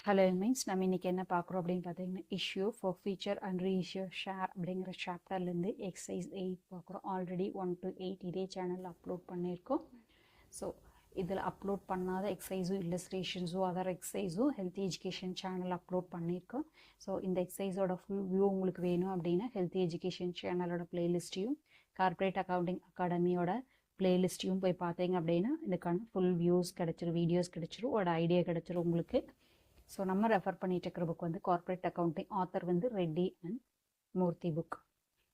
Hello means நம்ம இன்றைக்கி என்ன பார்க்குறோம் அப்படின்னு பார்த்தீங்கன்னா issue forfeiture and reissue share அப்படிங்கிற சாப்டர்லேருந்து எக்ஸசைஸ் 8 பார்க்குறோம். ஆல்ரெடி 1 to 8 இதே சேனலில் அப்லோட் பண்ணியிருக்கோம். ஸோ இதில் அப்லோட் பண்ணாத எக்ஸசைஸும் இல்லஸ்ட்ரேஷன்ஸும் அதர் எக்ஸசைஸும் ஹெல்த் எஜுகேஷன் சேனல் அப்லோட் பண்ணியிருக்கோம். ஸோ இந்த எக்ஸசைஸோட ஃபுல் வியூ உங்களுக்கு வேணும் அப்படின்னா ஹெல்த் எஜுகேஷன் சேனலோட பிளேலிஸ்ட்டையும் கார்ப்பரேட் அக்கௌண்டிங் அகாடமியோட பிளேலிஸ்ட்டையும் போய் பார்த்தீங்க அப்படின்னா இதுக்கான ஃபுல் வியூஸ் கிடச்சிரும், வீடியோஸ் கிடச்சிரும், ஒரு ஐடியா கிடச்சிரும் உங்களுக்கு. ஸோ நம்ம ரெஃபர் பண்ணிட்டு இருக்கிற புக் வந்து கார்ப்பரேட் அக்கௌண்டிங், ஆத்தர் வந்து Reddy and Murthy book.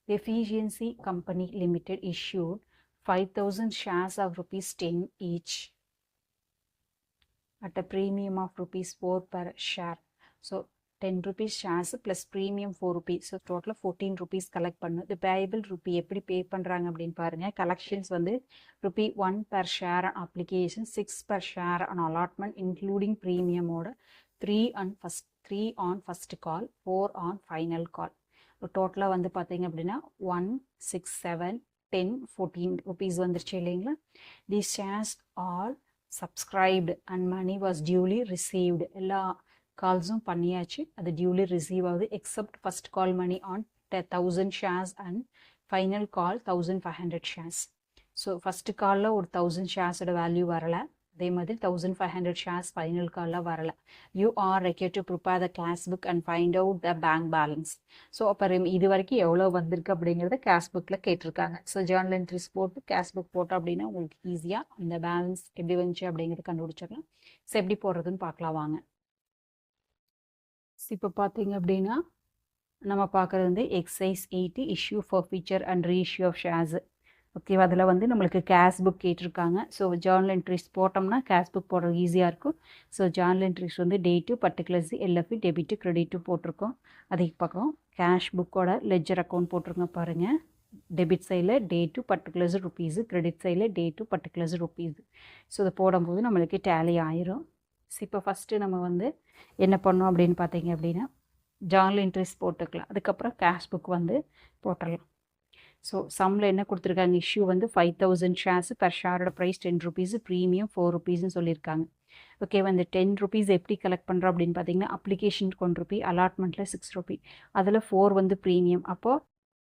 Efficiency company limited issued 5,000 shares of ₹10 each at a premium of ₹4 per share. So 10 rupees shares plus premium 4 rupees. So total 14 rupees collect பண்ணு. The payable rupee எப்படி பே பண்ணுறாங்க அப்படின்னு பாருங்க. Collections வந்து ₹1 per share on application, 6 per share on allotment including premium ஓட 3 on first call, 4 on final call. டோட்டலாக வந்து பார்த்தீங்க அப்படின்னா 1, 6, 7, 10, 14 rupees வந்துருச்சு இல்லைங்களா. These shares all subscribed and money was duly received. எல்லா கால்ஸும் பண்ணியாச்சு, அது டியூலி ரிசீவ் ஆகுது except first call money on 1000 shares and final call 1500 shares. So first காலில் ஒரு 1000 ஷேர்ஸோட வேல்யூ வரலை, அதே மாதிரி 1500 ஷேர்ஸ் ஃபைனல் காலில் வரலை. You are required to prepare the cash book and find out the bank balance. So அப்புறம் இது வரைக்கும் எவ்வளோ வந்திருக்கு அப்படிங்கிறத கேஷ் புக்கில் கேட்டிருக்காங்க. ஸோ ஜேர்னல் என்ட்ரிஸ் போட்டு கேஷ் புக் போட்டோம் அப்படின்னா உங்களுக்கு ஈஸியாக அந்த பேலன்ஸ் எப்படி வந்துச்சு அப்படிங்கிறத கண்டுபிடிச்சிடலாம். ஸோ எப்படி போடுறதுன்னு பார்க்கலாம் வாங்க. இப்போ பார்த்தீங்க அப்படின்னா நம்ம பார்க்குறது வந்து exercise 8 issue forfeiture and reissue of shares. Okay, அதில் வந்து நம்மளுக்கு கேஷ் புக் கேட்டிருக்காங்க. ஸோ ஜேர்னல் என்ட்ரிஸ் போட்டோம்னா கேஷ் புக் போடுறது ஈஸியாக இருக்கும். ஸோ ஜேர்னல் என்ட்ரிஸ் வந்து date, particulars, LF, debit, credit போட்டிருக்கோம். அதுக்கு பக்கம் கேஷ் புக்கோட லெஜர் அக்கௌண்ட் போட்டிருக்கோம் பாருங்கள். டெபிட் சைடில் டேட்டு, பர்டிகுலர்ஸ் ருப்பீஸு, கிரெடிட் சைடில் டேட்டு, பர்டிகுலர்ஸ் ருப்பீஸு. ஸோ இதை போடும்போது நம்மளுக்கு டேலி ஆயிரும். ஸோ இப்போ ஃபஸ்ட்டு நம்ம வந்து என்ன பண்ணோம் அப்படின்னு பார்த்தீங்க அப்படின்னா ஜேர்னல் என்ட்ரிஸ் போட்டுக்கலாம். அதுக்கப்புறம் கேஷ் புக் வந்து போட்டுடலாம். ஸோ சம்மில் என்ன கொடுத்துருக்காங்க, இஷ்யூ வந்து 5000 ஷேர்ஸ், பெர் ஷேரோட ப்ரைஸ் 10 rupees, ப்ரீமியம் 4 rupeesன்னு சொல்லியிருக்காங்க. ஓகே, வந்து 10 rupees எப்படி கலெக்ட் பண்ணுறோம் அப்படின்னு பார்த்தீங்கன்னா அப்ளிகேஷன் 1 rupee, அலாட்மெண்ட்டில் 6 rupee, அதில் 4 வந்து ப்ரீமியம், அப்போது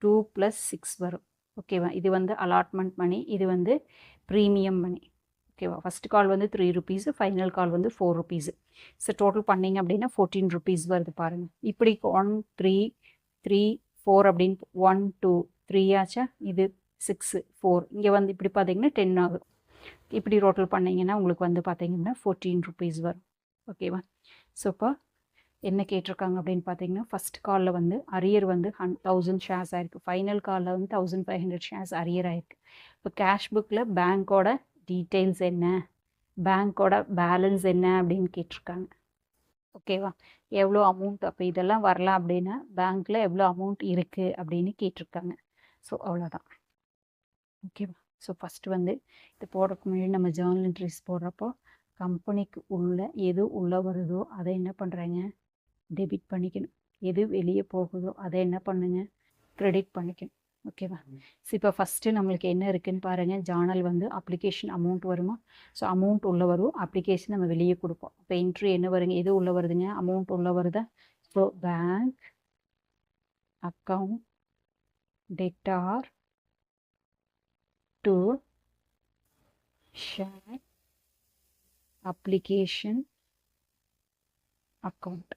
2 + 6 வரும். ஓகேவா, இது வந்து அலாட்மெண்ட் மணி, இது வந்து ப்ரீமியம் மணி. ஓகேவா, ஃபஸ்ட் கால் வந்து 3 rupees, ஃபைனல் கால் வந்து 4 rupees. ஸோ டோட்டல் பண்ணிங்க அப்படின்னா 14 rupees வருது பாருங்கள். இப்படி 1, 3, 3, 4 அப்படின்னு 1, 2, 3 ஆச்சா, இது 6, 4, இங்கே வந்து இப்படி பார்த்தீங்கன்னா 10 ஆகும். இப்படி டோட்டல் பண்ணிங்கன்னா உங்களுக்கு வந்து பார்த்தீங்கன்னா 14 rupees வரும். ஓகேவா, ஸோ இப்போ என்ன கேட்டிருக்காங்க அப்படின்னு பார்த்தீங்கன்னா ஃபஸ்ட் காலில் வந்து அரியர் வந்து 1000 ஷேர்ஸ் ஆயிருக்கு, ஃபைனல் காலில் வந்து 1500 ஷேர்ஸ் அரியர் ஆயிருக்கு. இப்போ கேஷ் புக்கில் பேங்க்கோட டீட்டெயில்ஸ் என்ன, பேங்க்கோட பேலன்ஸ் என்ன அப்படின்னு கேட்டிருக்காங்க. ஓகேவா, எவ்வளோ அமௌண்ட், அப்போ இதெல்லாம் வரலாம் அப்படின்னா பேங்க்கில் எவ்வளோ அமௌண்ட் இருக்குது அப்படின்னு கேட்டிருக்காங்க. ஸோ அவ்வளோதான். ஓகேவா, ஸோ ஃபஸ்ட்டு வந்து இது போடுறதுக்கு முன்னாடி நம்ம ஜேர்னல் என்ட்ரிஸ் போடுறப்போ கம்பெனிக்கு எது உள்ளே வருதோ அதை என்ன பண்ணுறாங்க, டெபிட் பண்ணிக்கணும். எது வெளியே போகுதோ அதை என்ன பண்ணுங்க, கிரெடிட் பண்ணிக்கணும். ஓகேவா, ஸோ இப்போ ஃபஸ்ட்டு நம்மளுக்கு என்ன இருக்குதுன்னு பாருங்கள். ஜேர்னல் வந்து அப்ளிகேஷன் அமௌண்ட் வருமா, ஸோ அமௌண்ட் உள்ளே வரும், அப்ளிகேஷன் நம்ம வெளியே கொடுப்போம். இப்போ என்ட்ரி என்ன வருங்க, எது உள்ளே வருதுங்க, அமௌண்ட் உள்ளே வருதா. So bank account debtor to share application account.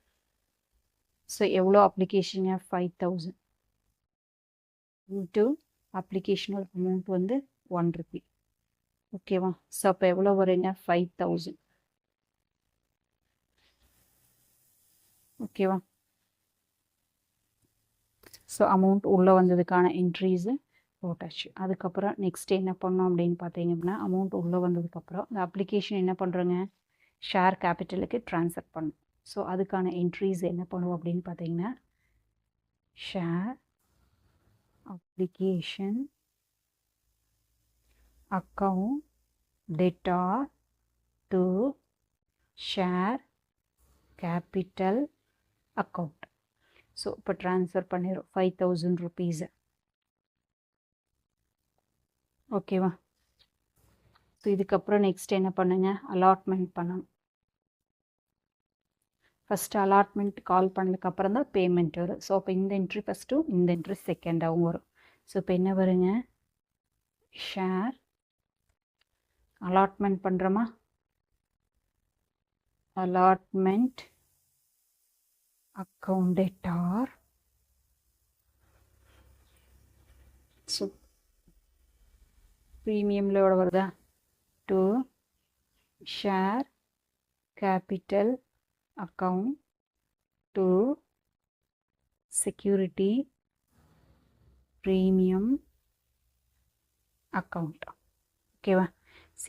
So எவ்வளோ அப்ளிகேஷன் 5000 into அப்ளிகேஷனல் அமௌண்ட் வந்து 1 rupee. ஓகேவா, ஸோ அப்போ எவ்வளோ வருங்க 5000. ஓகேவா, ஸோ அமௌண்ட் உள்ளே வந்ததுக்கான என்ட்ரிஸு போட்டாச்சு. அதுக்கப்புறம் நெக்ஸ்ட் என்ன பண்ணோம் அப்படின்னு பார்த்தீங்க அப்படின்னா அமௌண்ட் உள்ளே வந்ததுக்கப்புறம் இந்த அப்ளிகேஷன் என்ன பண்ணுறோங்க, ஷேர் கேபிட்டலுக்கு ட்ரான்ஸ்ஃபர் பண்ணும். ஸோ அதுக்கான என்ட்ரிஸ் என்ன பண்ணுவோம் அப்படின்னு பார்த்தீங்கன்னா share application account debtor to share capital account. So இப்போ ட்ரான்ஸ்ஃபர் பண்ணிடும் 5000 rupees. ஓகேவா, ஸோ இதுக்கப்புறம் நெக்ஸ்ட் என்ன பண்ணுங்க, அலாட்மெண்ட் பண்ணணும். ஃபஸ்ட்டு அலாட்மெண்ட் கால் பண்ணதுக்கப்புறம் தான் பேமெண்ட் வரும். ஸோ அப்போ இந்த என்ட்ரி ஃபஸ்ட்டும் இந்த என்ட்ரி செகண்டாகவும் வரும். ஸோ இப்போ என்ன வருங்க, ஷேர் அலாட்மெண்ட் பண்ணுறோமா, allotment account debtor. So premiumல எவ்வளோ வருதா, to share capital account to security premium account. ஓகேவா?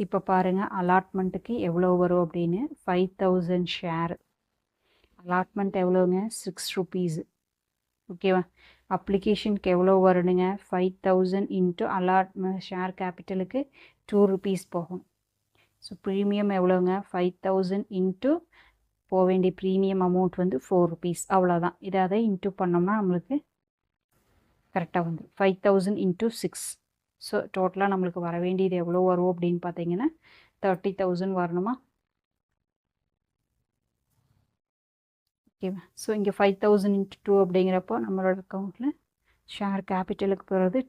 இப்போ பாருங்கள் அலாட்மெண்ட்டுக்கு எவ்வளோ வரும் அப்படின்னு, 5000 ஷேர். அலாட்மெண்ட் எவ்வளோங்க, 6 rupees. ஓகேவா? அப்ளிகேஷனுக்கு எவ்வளோ வரணுங்க, 5000 இன்ட்டு அலாட்மெண்ட் ஷேர் கேபிட்டலுக்கு 2 rupees போகும். ஸோ ப்ரீமியம் எவ்வளோங்க, 5000 இன்ட்டு போக வேண்டிய ப்ரீமியம் அமௌண்ட் வந்து 4 rupees. அவ்வளோதான். இதை அதை இன்ட்டு பண்ணோம்னா நம்மளுக்கு கரெக்டாக வந்து 5000 இன்ட்டு 6. ஸோ டோட்டலாக நம்மளுக்கு வர வேண்டியது எவ்வளோ வரும் அப்படின்னு பார்த்தீங்கன்னா 30,000 வரணுமா. ஓகேவா? ஸோ இங்கே 5000 இன்ட்டு 2 அப்படிங்கிறப்போ நம்மளோட அக்கௌண்ட்டில் ஷேர் கேபிட்டலுக்கு போகிறது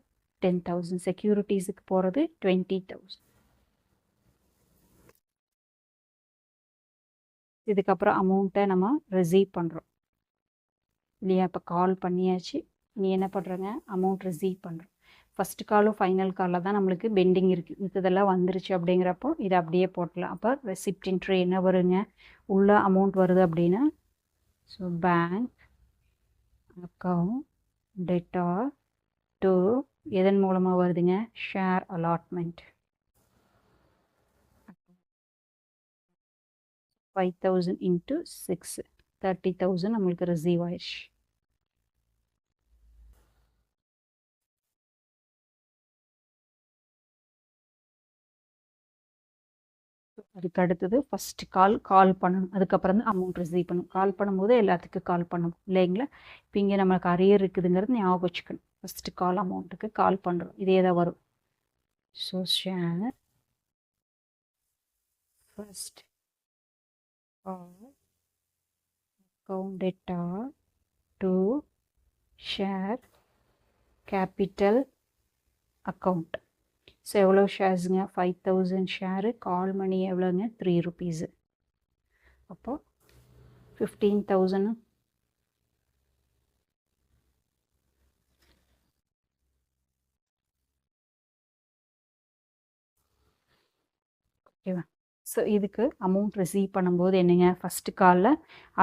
10,000, செக்யூரிட்டிஸுக்கு போகிறது 20,000. இதுக்கப்புறம் அமௌண்ட்டை நம்ம ரிசீவ் பண்ணுறோம் இல்லையா. இப்போ கால் பண்ணியாச்சு, நீ என்ன பண்ணுறங்க, அமௌண்ட் ரிசீவ் பண்ணுறோம். ஃபஸ்ட்டு காலும் ஃபைனல் காலில் தான் நம்மளுக்கு பெண்டிங் இருக்குது, இதெல்லாம் வந்துருச்சு அப்படிங்கிறப்போ இதை அப்படியே போட்டலாம். அப்போ ரெசிப்ட் என்ட்ரி என்ன வருங்க, உள்ள அமௌண்ட் வருது அப்படின்னா, so bank account debtor to எதன் மூலமாக வருதுங்க, ஷேர் அலாட்மெண்ட் 5000 இன்ட்டு 6, 30,000 நம்மளுக்கு ரிசீவ் ஆயிடுச்சு. அதுக்கு அடுத்தது ஃபஸ்ட்டு கால் பண்ணணும், அதுக்கப்புறம் தான் அமௌண்ட் ரிசீவ் பண்ணணும். கால் பண்ணும்போது எல்லாத்துக்கும் கால் பண்ணணும் இல்லைங்களா. இப்போ இங்கே நம்மளுக்கு அரியர் இருக்குதுங்கிறது ஞாபகம் வச்சுக்கணும். ஃபஸ்ட்டு கால் அமௌண்ட்டுக்கு கால் பண்ணுறோம், இதே தான் வரும். So share first call account debtor to share capital account. So எவ்வளோ ஷேர்ஸுங்க, 5000 ஷேரு. கால் மணி எவ்வளோங்க, 3 rupees. அப்போது 15,000. ஓகேவா? ஸோ இதுக்கு அமௌண்ட் ரிசீவ் பண்ணும்போது என்னங்க, ஃபஸ்ட்டு காலில்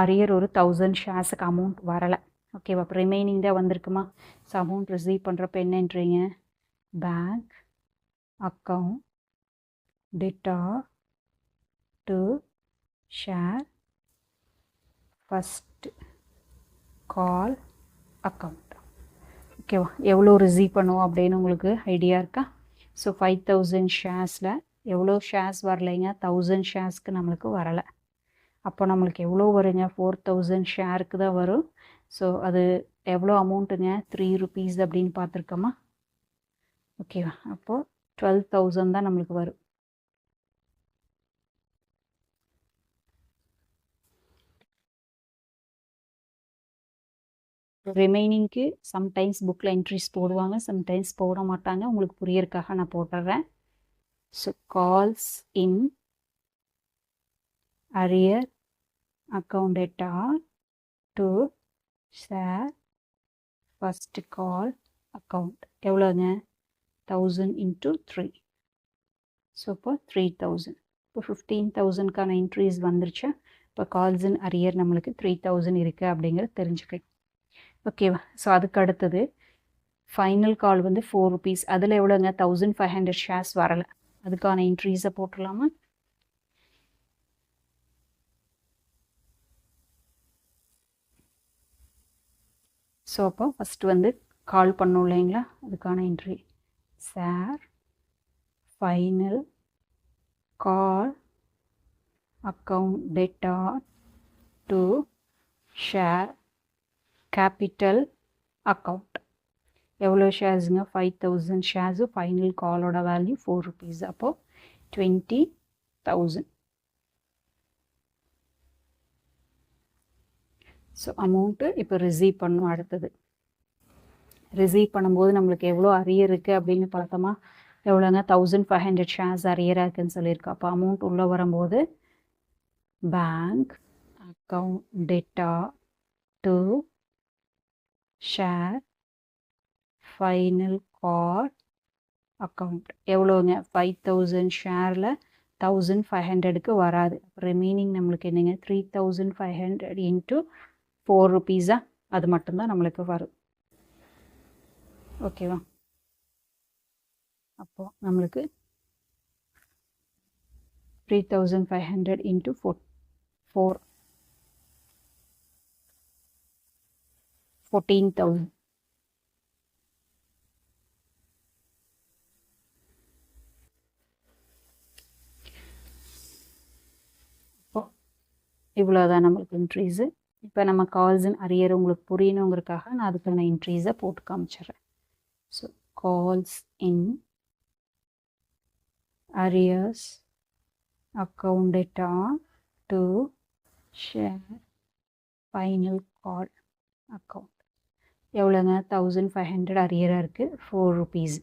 அரியர் ஒரு 1000 ஷேர்ஸுக்கு அமௌண்ட் வரலை. ஓகேவா? இப்போ ரிமைனிங் தான் வந்திருக்குமா. ஸோ அமௌண்ட் ரிசீவ் பண்ணுறப்ப என்னன்றீங்க, bank account debtor to share first call account. ஓகேவா? எவ்வளோ ரிசீவ் பண்ணுவோம் அப்படின்னு உங்களுக்கு ஐடியா இருக்கா. ஸோ 5000 ஷேர்ஸில் எவ்வளோ ஷேர்ஸ் வரலைங்க, 1000 ஷேர்ஸ்க்கு நம்மளுக்கு வரலை. அப்போ நம்மளுக்கு எவ்வளோ வருங்க, 4000 ஷேருக்கு தான் வரும். ஸோ அது எவ்வளோ அமௌண்ட்டுங்க, 3 rupees அப்படின்னு பார்த்துருக்கோமா. ஓகேவா? அப்போது 12,000 தான் நம்மளுக்கு வரும். ரிமைனிங்க்கு சம்டைம்ஸ் புக்கில் என்ட்ரிஸ் போடுவாங்க, சம்டைம்ஸ் போட மாட்டாங்க. உங்களுக்கு புரியறதுக்காக நான் போட்டுடுறேன். So calls in arrear account debtor to share first call account எவ்வளோங்க, 1000 இன்ட்டு 3. ஸோ இப்போ 3000. இப்போ 15,000க்கான என்ட்ரிஸ் வந்துருச்சு. இப்போ கால்ஸ் இன் அரியர் நம்மளுக்கு 3000 இருக்குது அப்படிங்கிறது தெரிஞ்சுக்கலாம். ஓகேவா? ஸோ அதுக்கு அடுத்தது ஃபைனல் கால் வந்து 4 rupees. அதில் எவ்வளோங்க, 1500 ஷேர்ஸ் வரலை. அதுக்கான என்ட்ரிஸை போட்டுடலாமா. ஸோ அப்போ ஃபஸ்ட்டு வந்து கால் பண்ணோம் இல்லைங்களா, அதுக்கான entry sir final call account debtor to share capital account. எவ்வளோ ஷேர்ஸுங்க, 5000 ஷேர்ஸு. ஃபைனல் காலோட வேல்யூ 4 rupees. அப்போது 20,000. ஸோ அமௌண்ட்டு இப்போ ரிசீவ் பண்ணும். அடுத்தது ரிசீவ் பண்ணும்போது நம்மளுக்கு எவ்வளோ அரியர் இருக்குது அப்படின்னு பார்த்தோமா, எவ்வளோங்க 1500 ஷேர்ஸ் அரியராக இருக்குதுன்னு சொல்லியிருக்கோம். அப்போ அமௌண்ட் உள்ளே வரும்போது bank account data to share final call account எவ்வளோங்க 5000 ஷேரில் 1500க்கு வராது. ரிமைனிங் நம்மளுக்கு என்னங்க 3500 இன்ட்டு 4 ருபீஸா, அது மட்டும்தான் நம்மளுக்கு வரும். ஓகேவா? அப்போ நம்மளுக்கு 3500 இன்ட்டு 4 14,000. இவ்வளோதான் நம்மளுக்கு இன்ட்ரீஸு. இப்போ நம்ம கால்ஸ் இன் அரியர் உங்களுக்கு புரியணுங்கிறதுக்காக நான் அதுக்கான இன்ட்ரீஸை போட்டு காமிச்சிடுறேன். So calls in arrears account data to share final call account எவ்வளோங்க 1500 அரியராக இருக்குது, 4 ருபீஸ்.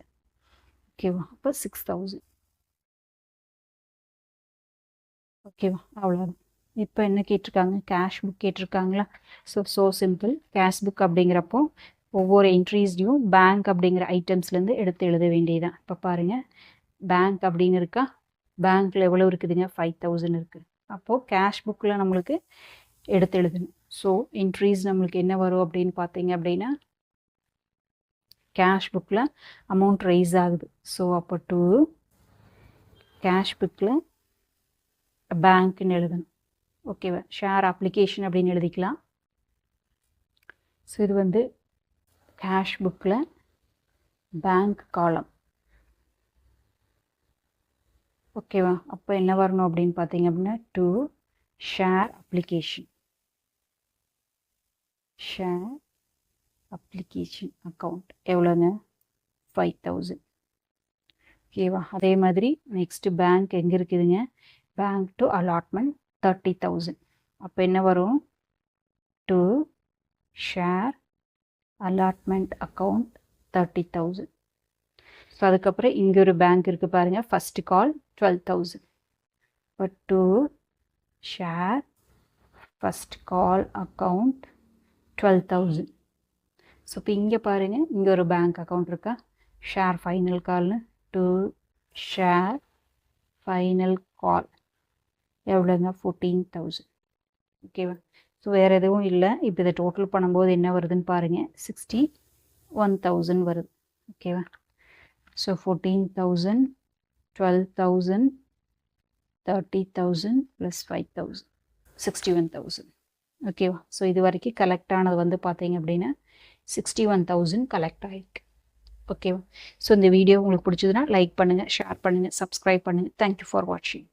ஓகேவா? அப்போ 6000. ஓகேவா? அவ்வளோதான். இப்போ என்ன கேட்டிருக்காங்க? கேஷ் புக் கேட்டிருக்காங்களா? So simple. கேஷ் புக் அப்படிங்கிறப்போ ஒவ்வொரு என்ட்ரீஸ்லையும் பேங்க் அப்படிங்கிற ஐட்டம்ஸ்லேருந்து எடுத்து எழுத வேண்டியதுதான். இப்போ பாருங்கள், பேங்க் அப்படின்னு இருக்கா, பேங்க்கில் எவ்வளோ இருக்குதுங்க? 5000 இருக்குது. அப்போது கேஷ் புக்கில் நம்மளுக்கு எடுத்து எழுதணும். ஸோ என்ட்ரீஸ் நம்மளுக்கு என்ன வரும் அப்படின்னு பார்த்தீங்க அப்படின்னா, கேஷ் புக்கில் அமௌண்ட் ரைஸ் ஆகுது. ஸோ அப்போ டு கேஷ் புக்கில் பேங்க்னு எழுதணும். ஓகேவா? ஷேர் அப்ளிகேஷன் அப்படின்னு எழுதிக்கலாம். ஸோ இது வந்து கேஷ் புக்கில் பேங்க் காலம். ஓகேவா? அப்போ என்ன வரணும் அப்படின்னு பார்த்தீங்க அப்படின்னா, டு ஷேர் அப்ளிகேஷன் அக்கௌண்ட் எவ்வளோங்க? 5000. ஓகேவா? அதே மாதிரி நெக்ஸ்ட்டு பேங்க் எங்கே இருக்குதுங்க? Bank to allotment 30,000. அப்போ என்ன வரும்? To share allotment account 30,000. So அதுக்கப்புறம் இங்கே ஒரு பேங்க் இருக்குது பாருங்கள், ஃபஸ்ட்டு கால் 12,000. இப்போ to share first call account 12,000. So இப்போ இங்கே பாருங்கள், இங்கே ஒரு பேங்க் அக்கௌண்ட் இருக்கா, ஷேர் ஃபைனல் கால்னு. டு ஷேர் ஃபைனல் கால் எவ்வளோங்க? 14,000. ஓகேவா? ஸோ வேறு எதுவும் இல்லை. இப்போ இதை டோட்டல் பண்ணும்போது என்ன வருதுன்னு பாருங்கள், 61,000 வருது. ஓகேவா? So 14,000 12,000 30,000 plus 5,000 61,000. ஓகேவா? ஸோ இது வரைக்கும் கலெக்ட் ஆனது வந்து பார்த்தீங்க அப்படின்னா 61,000 கலெக்ட் ஆகிருக்கு. ஓகேவா? ஸோ இந்த வீடியோ உங்களுக்கு பிடிச்சதுன்னா லைக் பண்ணுங்கள், ஷேர் பண்ணுங்கள், சப்ஸ்கிரைப் பண்ணுங்கள். தேங்க்யூ ஃபார் வாட்சிங்.